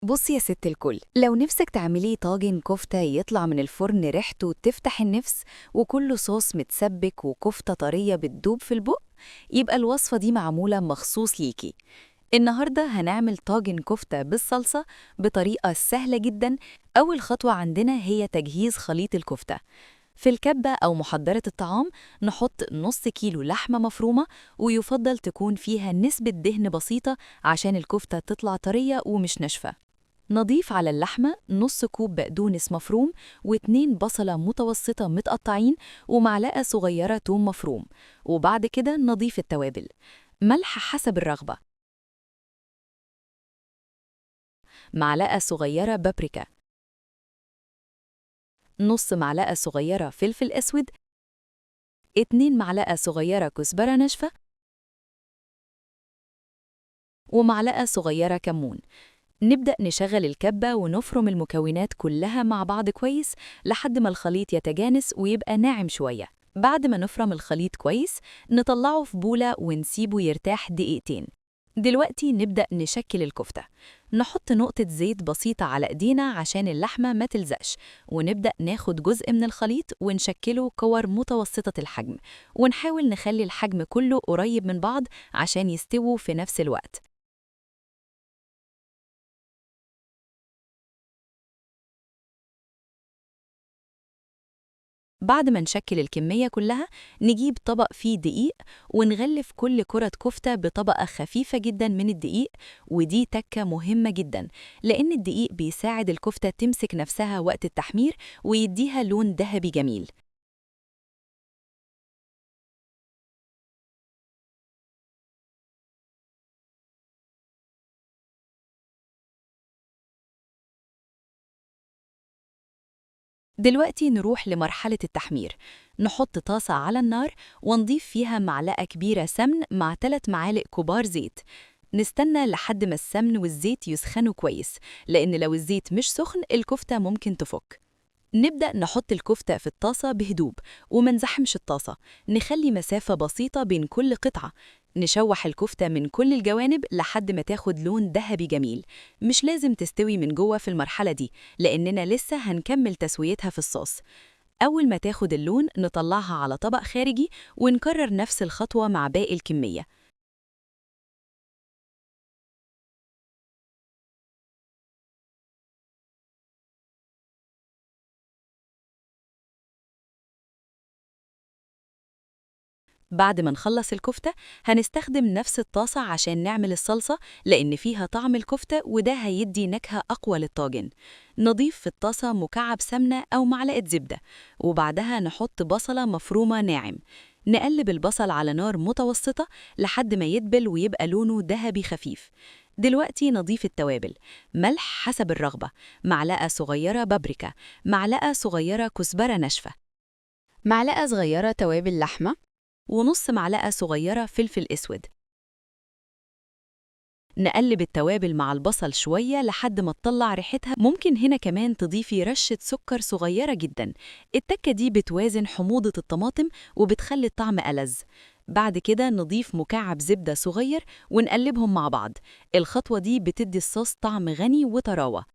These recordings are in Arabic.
بصي يا ست الكل، لو نفسك تعملي طاجن كفتة يطلع من الفرن ريحته تفتح النفس وكله صوص متسبك وكفتة طرية بتدوب في البق، يبقى الوصفة دي معمولة مخصوص ليكي. النهاردة هنعمل طاجن كفتة بالصلصة بطريقة سهلة جدا. أول خطوة عندنا هي تجهيز خليط الكفتة. في الكبة أو محضرة الطعام نحط نص كيلو لحمة مفرومة، ويفضل تكون فيها نسبة دهن بسيطة عشان الكفتة تطلع طرية ومش ناشفة. نضيف على اللحمة نص كوب بقدونس مفروم و2 بصلة متوسطة متقطعين ومعلقة صغيرة توم مفروم. وبعد كده نضيف التوابل: ملح حسب الرغبة، معلقة صغيرة بابريكا، نص معلقة صغيرة فلفل أسود، 2 معلقة صغيرة كزبرة ناشفة، ومعلقة صغيرة كمون. نبدأ نشغل الكبة ونفرم المكونات كلها مع بعض كويس لحد ما الخليط يتجانس ويبقى ناعم شوية. بعد ما نفرم الخليط كويس نطلعه في بولة ونسيبه يرتاح دقيقتين. دلوقتي نبدأ نشكل الكفتة. نحط نقطة زيت بسيطة على ايدينا عشان اللحمة ما تلزقش، ونبدأ ناخد جزء من الخليط ونشكله كور متوسطة الحجم، ونحاول نخلي الحجم كله قريب من بعض عشان يستووا في نفس الوقت. بعد ما نشكل الكمية كلها نجيب طبق فيه دقيق ونغلف كل كرة كفتة بطبقة خفيفة جدا من الدقيق. ودي تكة مهمة جدا، لأن الدقيق بيساعد الكفتة تمسك نفسها وقت التحمير ويديها لون ذهبي جميل. دلوقتي نروح لمرحلة التحمير. نحط طاسة على النار ونضيف فيها معلقة كبيرة سمن مع 3 معالق كبار زيت. نستنى لحد ما السمن والزيت يسخنوا كويس، لأن لو الزيت مش سخن الكفتة ممكن تفك. نبدأ نحط الكفتة في الطاسة بهدوء وما نزحمش الطاسة، نخلي مسافة بسيطة بين كل قطعة. نشوح الكفتة من كل الجوانب لحد ما تاخد لون ذهبي جميل. مش لازم تستوي من جوه في المرحلة دي، لأننا لسه هنكمل تسويتها في الصوص. أول ما تاخد اللون نطلعها على طبق خارجي ونكرر نفس الخطوة مع باقي الكمية. بعد ما نخلص الكفتة هنستخدم نفس الطاسة عشان نعمل الصلصة، لأن فيها طعم الكفتة وده هيدي نكهة أقوى للطاجن. نضيف في الطاسة مكعب سمنة أو معلقة زبدة، وبعدها نحط بصلة مفرومة ناعم. نقلب البصل على نار متوسطة لحد ما يدبل ويبقى لونه ذهبي خفيف. دلوقتي نضيف التوابل: ملح حسب الرغبة، معلقة صغيرة بابريكا، معلقة صغيرة كزبرة ناشفة، معلقة صغيرة توابل لحمة، ونص معلقة صغيرة فلفل أسود. نقلب التوابل مع البصل شوية لحد ما تطلع ريحتها. ممكن هنا كمان تضيفي رشة سكر صغيرة جدا، التكة دي بتوازن حموضة الطماطم وبتخلي الطعم ألذ. بعد كده نضيف مكعب زبدة صغير ونقلبهم مع بعض. الخطوة دي بتدي الصوص طعم غني وطراوة.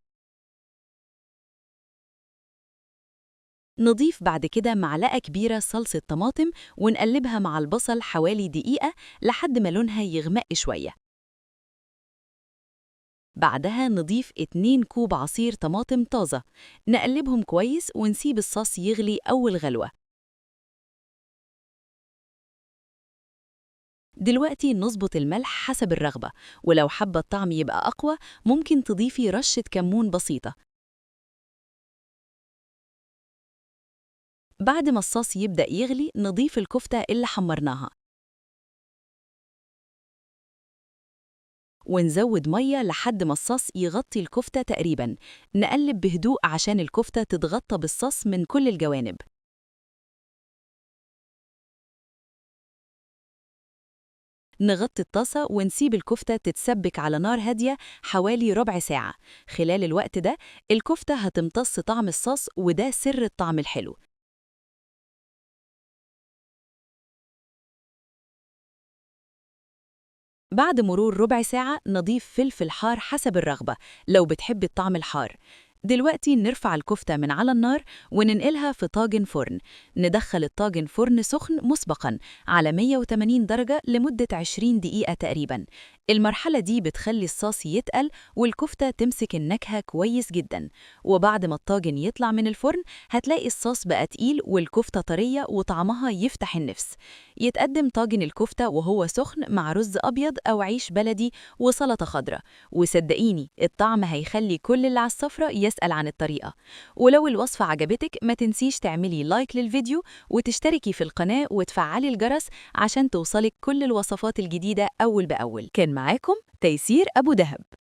نضيف بعد كده معلقة كبيرة صلصة طماطم ونقلبها مع البصل حوالي دقيقة لحد ما لونها يغمق شوية. بعدها نضيف 2 كوب عصير طماطم طازة، نقلبهم كويس ونسيب الصوص يغلي أول غلوة. دلوقتي نظبط الملح حسب الرغبة، ولو حابة الطعم يبقى أقوى ممكن تضيفي رشة كمون بسيطة. بعد ما الصوص يبدأ يغلي نضيف الكفتة اللي حمرناها ونزود مية لحد ما الصوص يغطي الكفتة تقريباً. نقلب بهدوء عشان الكفتة تتغطى بالصوص من كل الجوانب. نغطي الطاسة ونسيب الكفتة تتسبك على نار هادية حوالي ربع ساعة. خلال الوقت ده الكفتة هتمتص طعم الصوص وده سر الطعم الحلو. بعد مرور ربع ساعة نضيف فلفل حار حسب الرغبة لو بتحب الطعم الحار. دلوقتي نرفع الكفتة من على النار وننقلها في طاجن فرن. ندخل الطاجن فرن سخن مسبقاً على 180 درجة لمدة 20 دقيقة تقريباً. المرحلة دي بتخلي الصوص يتقل والكفتة تمسك النكهة كويس جداً. وبعد ما الطاجن يطلع من الفرن هتلاقي الصوص بقى تقيل والكفتة طرية وطعمها يفتح النفس. يتقدم طاجن الكفتة وهو سخن مع رز أبيض أو عيش بلدي وسلطة خضراء، وصدقيني الطعم هيخلي كل اللي على السفرة يسأل عن الطريقة. ولو الوصفة عجبتك ما تنسيش تعملي لايك للفيديو وتشتركي في القناة وتفعلي الجرس عشان توصلك كل الوصفات الجديدة أول بأول. كان معاكم تيسير أبو دهب.